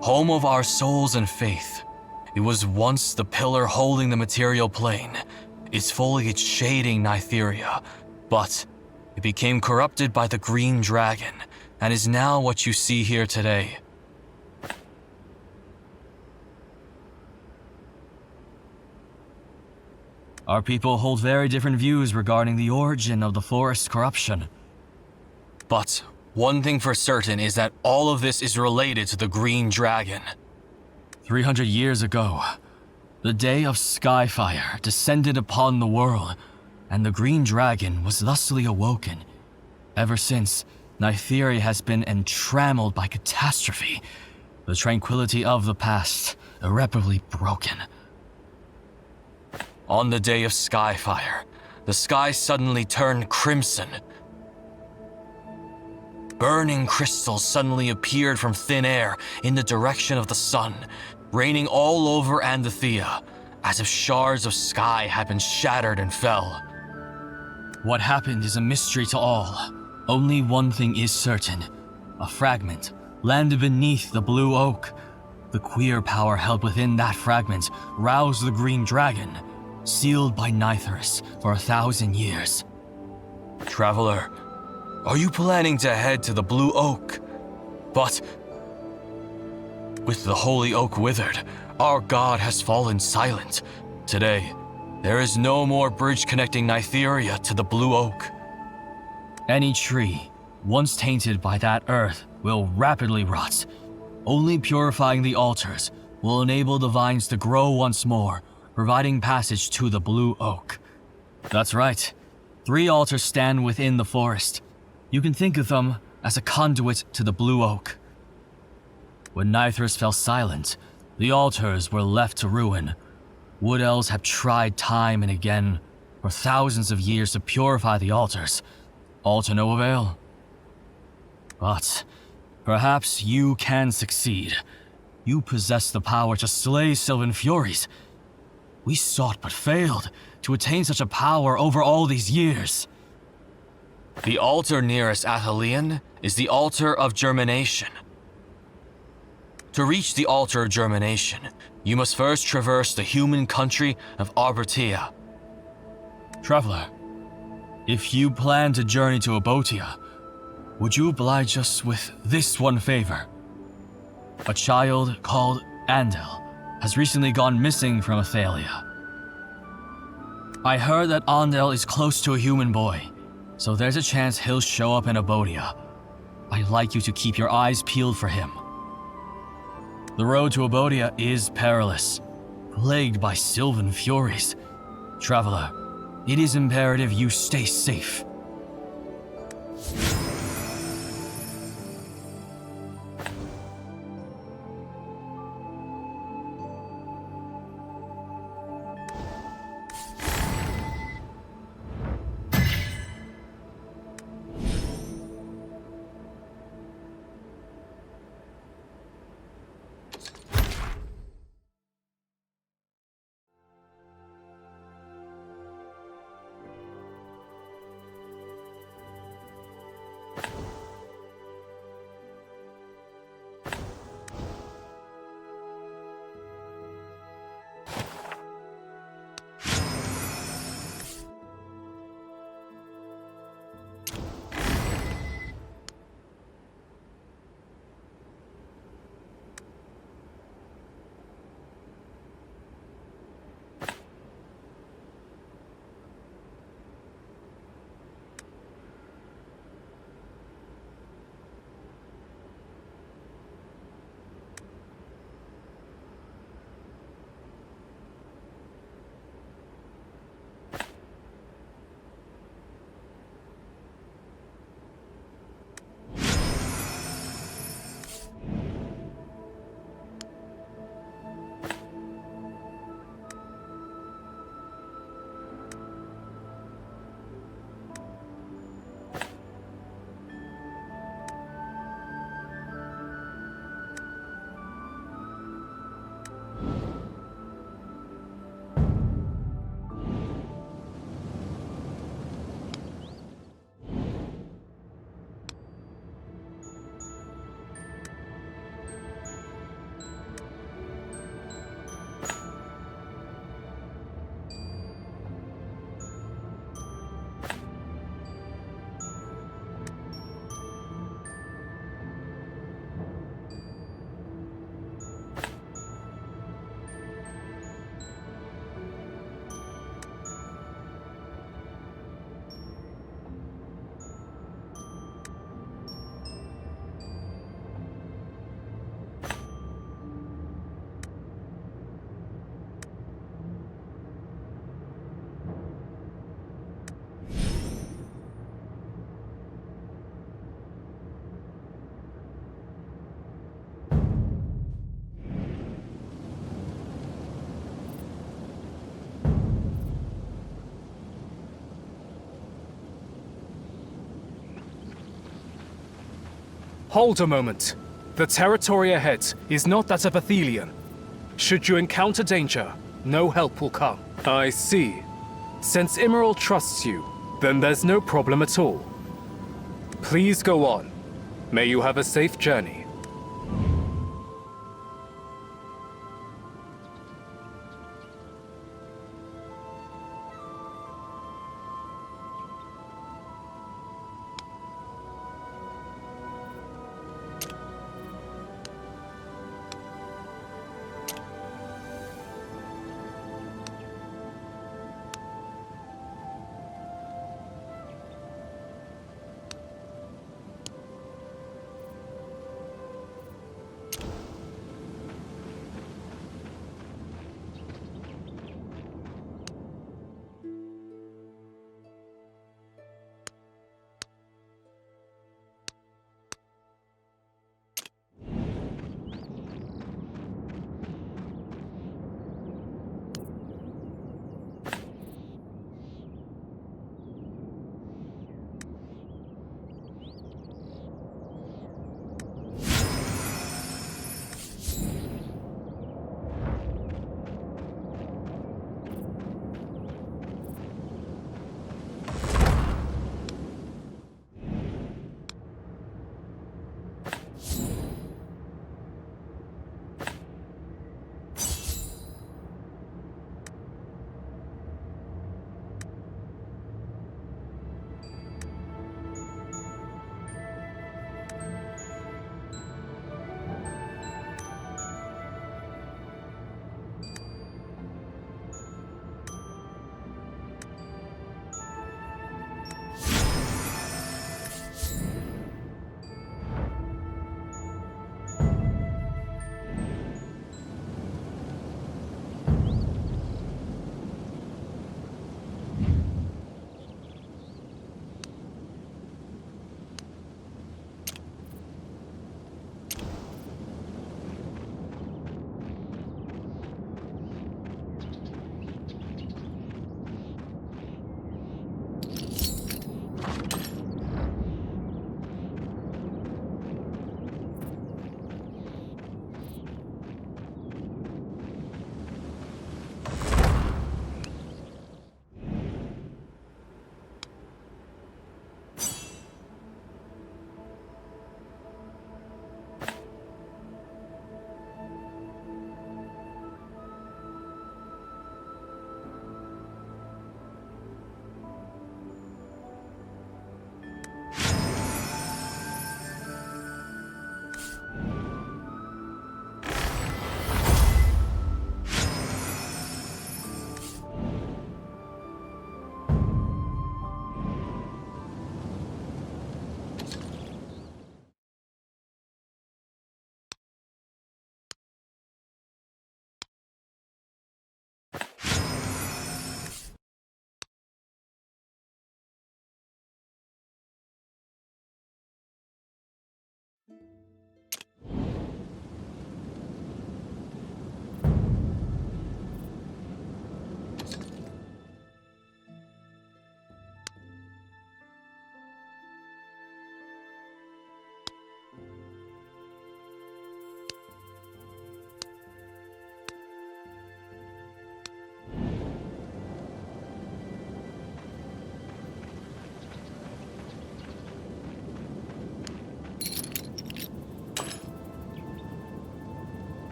home of our souls and faith. It was once the pillar holding the material plane, its foliage shading Nytheria, but it became corrupted by the Green Dragon, and is now what you see here today. Our people hold very different views regarding the origin of the forest's corruption. But one thing for certain is that all of this is related to the Green Dragon. 300 years ago, the day of Skyfire descended upon the world, and the Green Dragon was thusly awoken. Ever since, Nytheria has been entrammelled by catastrophe, the tranquility of the past irreparably broken. On the day of Skyfire, the sky suddenly turned crimson. Burning crystals suddenly appeared from thin air in the direction of the sun, raining all over Andathea, as if shards of sky had been shattered and fell. What happened is a mystery to all. Only one thing is certain. A fragment landed beneath the blue oak. The queer power held within that fragment roused the green dragon, sealed by Nithris for 1,000 years. Traveler, are you planning to head to the blue oak? But with the holy oak withered, our god has fallen silent. Today, there is no more bridge connecting Nytheria to the blue oak. Any tree, once tainted by that earth, will rapidly rot. Only purifying the altars will enable the vines to grow once more, providing passage to the blue oak. That's right. 3 altars stand within the forest. You can think of them as a conduit to the blue oak. When Nithris fell silent, the altars were left to ruin. Wood elves have tried time and again for thousands of years to purify the altars, all to no avail. But perhaps you can succeed. You possess the power to slay Sylvan Furies. We sought but failed to attain such a power over all these years. The altar nearest Athelion is the altar of germination. To reach the altar of germination, you must first traverse the human country of Arbertia. Traveler, if you plan to journey to Abotia, would you oblige us with this one favor? A child called Andel has recently gone missing from Athalia. I heard that Andel is close to a human boy, so there's a chance he'll show up in Abotia. I'd like you to keep your eyes peeled for him. The road to Abotia is perilous, plagued by Sylvan Furies. Traveler, it is imperative you stay safe. Hold a moment. The territory ahead is not that of Athelion. Should you encounter danger, no help will come. I see. Since Emerald trusts you, then there's no problem at all. Please go on. May you have a safe journey.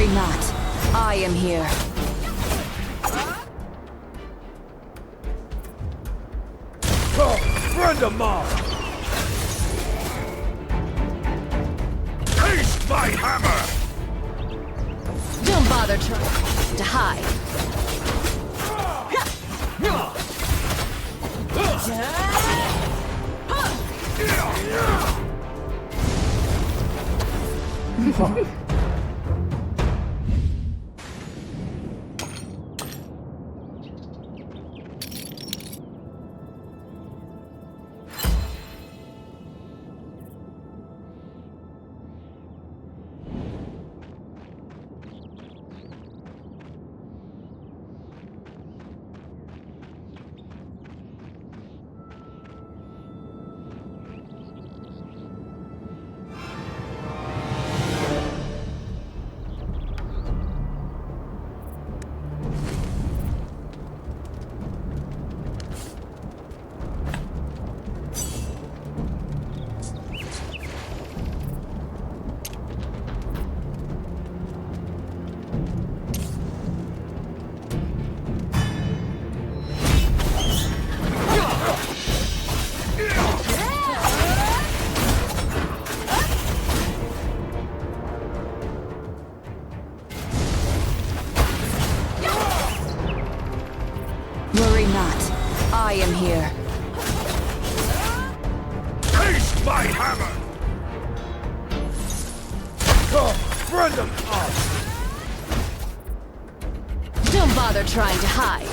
Worry not. I am here. Oh, friend of mine! Taste my hammer! Don't bother trying to hide. Worry not. I am here. Taste my hammer! Oh, friend of mine! Don't bother trying to hide.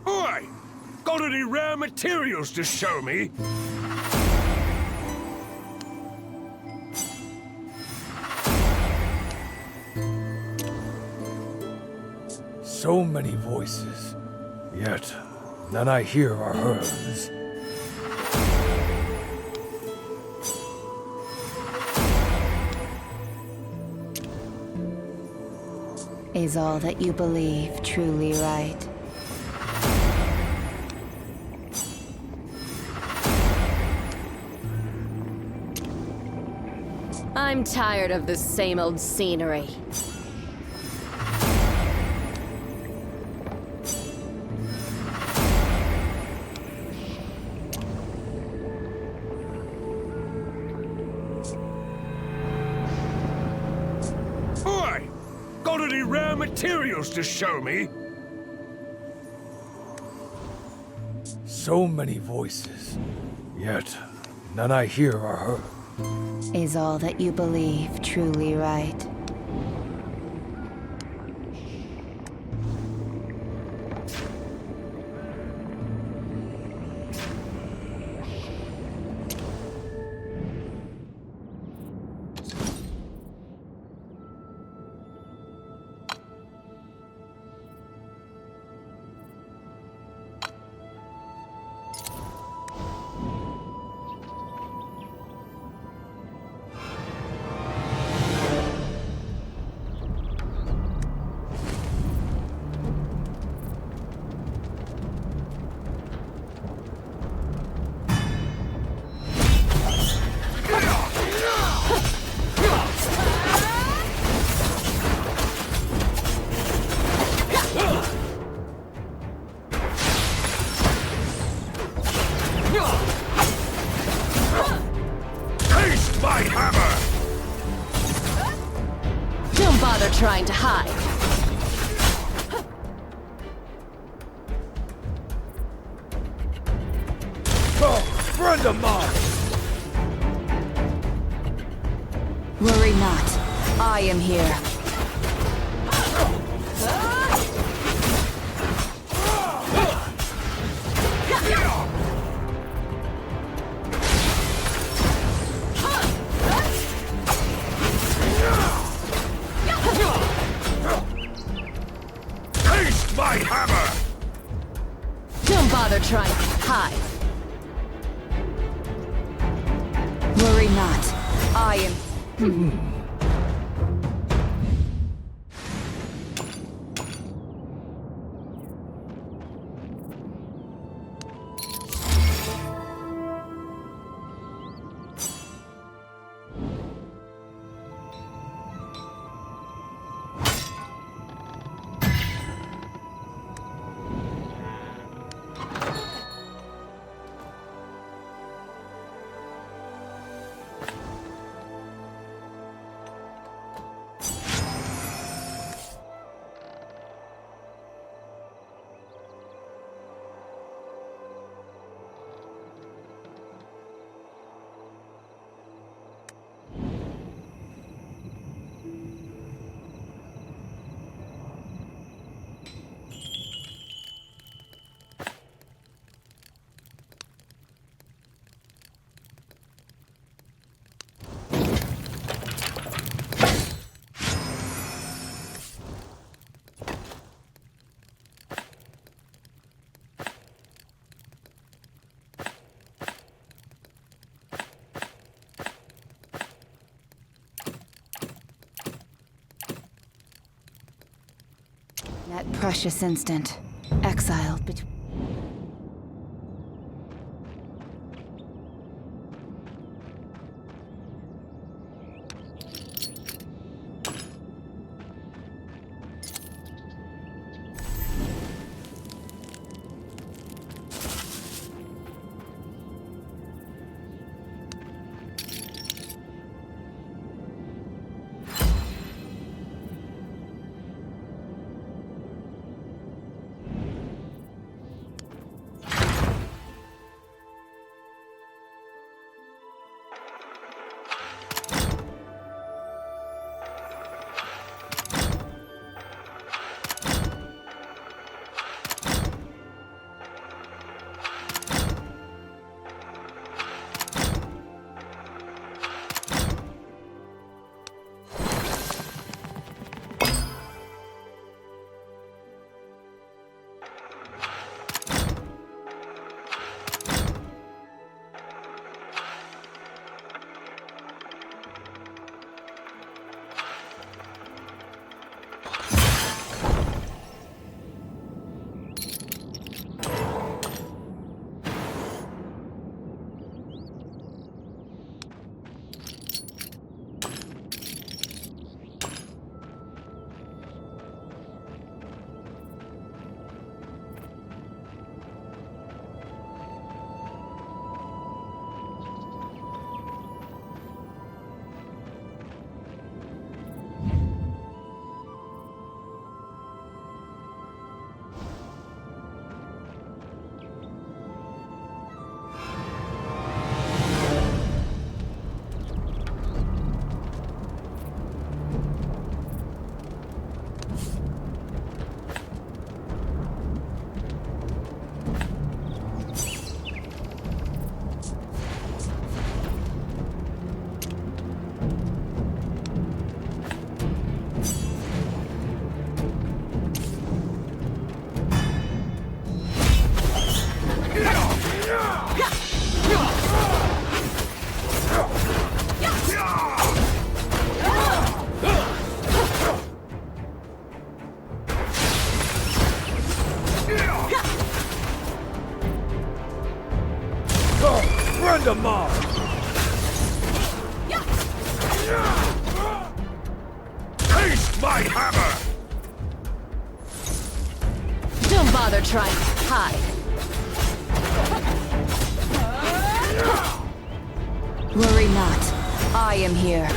Oi! Got any rare materials to show me? So many voices, yet none I hear are hers. Is all that you believe truly right? I'm tired of this same old scenery. Oi! Got any rare materials to show me? So many voices, yet none I hear are her. Is all that you believe truly right? Don't bother trying to hide. Oh, friend of mine! Worry not. I am here. Taste my hammer! Don't bother trying to hide. Worry not. I am... That precious instant. Exiled between... Friend of mine! Taste my hammer! Don't bother trying to hide. Worry not. I am here.